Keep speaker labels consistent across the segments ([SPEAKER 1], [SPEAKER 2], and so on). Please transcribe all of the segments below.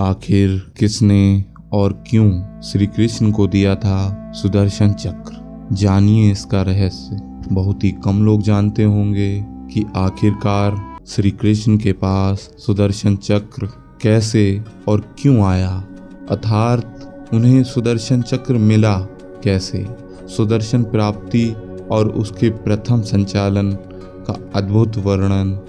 [SPEAKER 1] आखिर किसने और क्यों श्री कृष्ण को दिया था सुदर्शन चक्र? जानिए इसका रहस्य। बहुत ही कम लोग जानते होंगे कि आखिरकार श्री कृष्ण के पास सुदर्शन चक्र कैसे और क्यों आया, अर्थात उन्हें सुदर्शन चक्र मिला कैसे। सुदर्शन प्राप्ति और उसके प्रथम संचालन का अद्भुत वर्णन,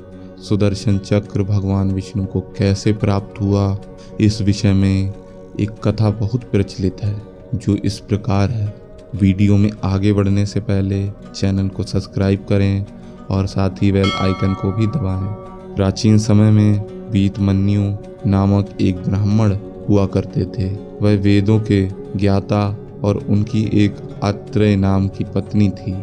[SPEAKER 1] सुदर्शन चक्र भगवान विष्णु को कैसे प्राप्त हुआ, इस विषय में एक कथा बहुत प्रचलित है जो इस प्रकार है। वीडियो में आगे बढ़ने से पहले चैनल को सब्सक्राइब करें और साथ ही बेल आइकन को भी दबाएं। प्राचीन समय में वीतमन्यु नामक एक ब्राह्मण हुआ करते थे। वह वेदों के ज्ञाता और उनकी एक आत्रेय नाम की पत्नी थी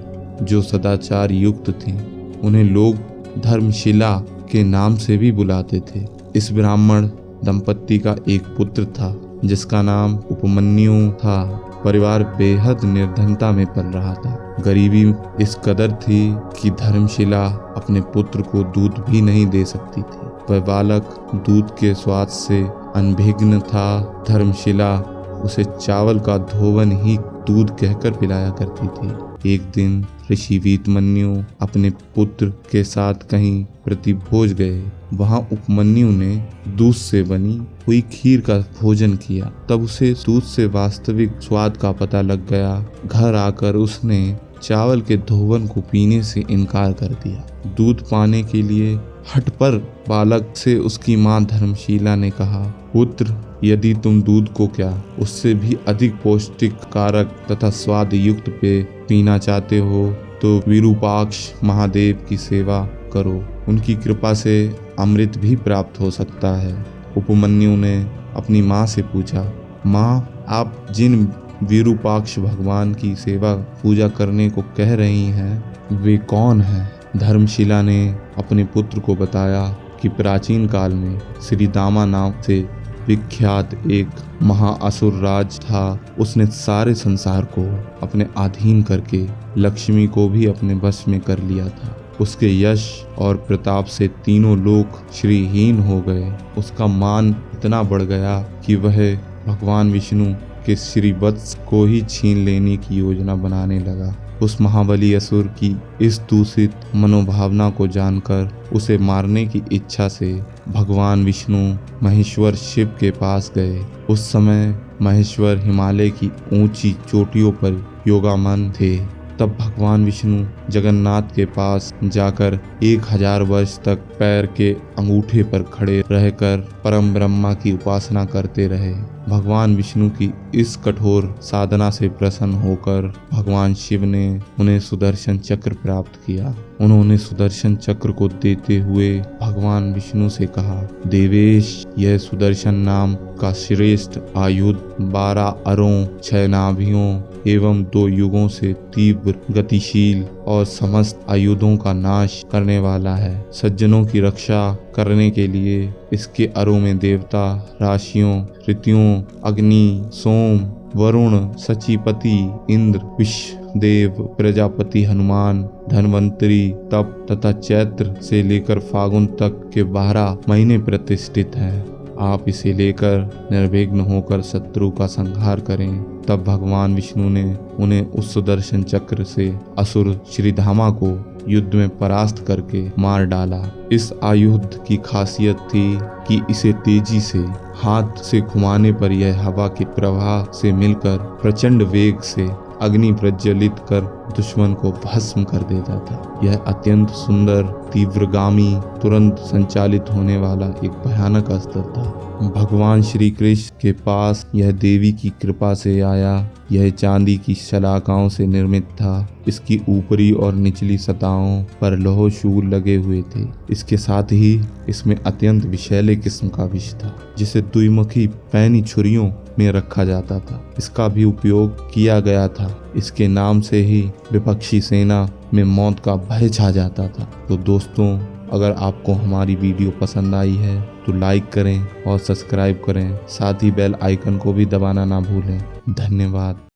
[SPEAKER 1] जो सदाचार युक्त थी। उन्हें लोग धर्मशिला के नाम से भी बुलाते थे। इस ब्राह्मण दंपत्ति का एक पुत्र था जिसका नाम उपमन्यु था। परिवार बेहद निर्धनता में पल रहा था। गरीबी इस कदर थी कि धर्मशिला अपने पुत्र को दूध भी नहीं दे सकती थी। वह बालक दूध के स्वाद से अनभिज्ञ था। धर्मशिला उसे चावल का धोवन ही दूध कहकर पिलाया करती थी। एक दिन ऋषि वीतमन्यु अपने पुत्र के साथ कहीं प्रतिभोज गए। वहां उपमन्यु ने दूध से बनी हुई खीर का भोजन किया। तब उसे दूध से वास्तविक स्वाद का पता लग गया। घर आकर उसने चावल के धोवन को पीने से इनकार कर दिया। दूध पाने के लिए हठ पर बालक से उसकी मां धर्मशिला ने कहा, पुत्र, यदि तुम दूध को क्या उससे भी अधिक पौष्टिक कारक तथा स्वाद युक्त पेय पीना चाहते हो तो विरूपाक्ष महादेव की सेवा करो। उनकी कृपा से अमृत भी प्राप्त हो सकता है। उपमन्यु ने अपनी माँ से पूछा, माँ, आप जिन विरूपाक्ष भगवान की सेवा पूजा करने को कह रही हैं वे कौन हैं? धर्मशिला ने अपने पुत्र को बताया कि प्राचीन काल में श्री दामा नाम से विख्यात एक महाअसुर राज था। उसने सारे संसार को अपने अधीन करके लक्ष्मी को भी अपने वश में कर लिया था। उसके यश और प्रताप से तीनों लोक श्रीहीन हो गए। उसका मान इतना बढ़ गया कि वह भगवान विष्णु के श्रीवत्स को ही छीन लेने की योजना बनाने लगा। उस महाबली असुर की इस दूषित मनोभावना को जानकर उसे मारने की इच्छा से भगवान विष्णु महेश्वर शिव के पास गए। उस समय महेश्वर हिमालय की ऊंची चोटियों पर योगामग्न थे। तब भगवान विष्णु जगन्नाथ के पास जाकर 1000 वर्ष तक पैर के अंगूठे पर खड़े रहकर परम ब्रह्मा की उपासना करते रहे। भगवान विष्णु की इस कठोर साधना से प्रसन्न होकर भगवान शिव ने उन्हें सुदर्शन चक्र प्राप्त किया। उन्होंने सुदर्शन चक्र को देते हुए भगवान विष्णु से कहा, देवेश, यह सुदर्शन नाम का श्रेष्ठ आयुध 12 अरों 6 नाभियों एवं 2 युगों से तीव्र गतिशील और समस्त आयुधों का नाश करने वाला है। सज्जनों की रक्षा करने के लिए इसके अरों में देवता, राशियों, ऋतुओं, अग्नि, सोम, वरुण, सचीपति, इंद्र, विश्वदेव, प्रजापति, हनुमान, धन्वंतरी, तप तथा चैत्र से लेकर फागुन तक के 12 महीने प्रतिष्ठित हैं। आप इसे लेकर निर्विघ्न होकर शत्रु का संहार करें। तब भगवान विष्णु ने उन्हें उस सुदर्शन चक्र से असुर श्रीधामा को युद्ध में परास्त करके मार डाला। इस आयुध की खासियत थी कि इसे तेजी से हाथ से घुमाने पर यह हवा के प्रवाह से मिलकर प्रचंड वेग से अग्नि प्रज्वलित कर दुश्मन को भस्म कर देता था। यह अत्यंत सुंदर, तीव्रगामी, तुरंत संचालित होने वाला एक भयानक अस्त्र था। भगवान श्री कृष्ण के पास यह देवी की कृपा से आया। यह चांदी की शलाकाओं से निर्मित था। इसकी ऊपरी और निचली सतहों पर लौह शूल लगे हुए थे। इसके साथ ही इसमें अत्यंत विषैले किस्म का विष था जिसे द्विमुखी पैनी छुरियों में रखा जाता था। इसका भी उपयोग किया गया था। इसके नाम से ही विपक्षी सेना में मौत का भय छा जाता था। तो दोस्तों, अगर आपको हमारी वीडियो पसंद आई है तो लाइक करें और सब्सक्राइब करें। साथ ही बेल आइकन को भी दबाना ना भूलें। धन्यवाद।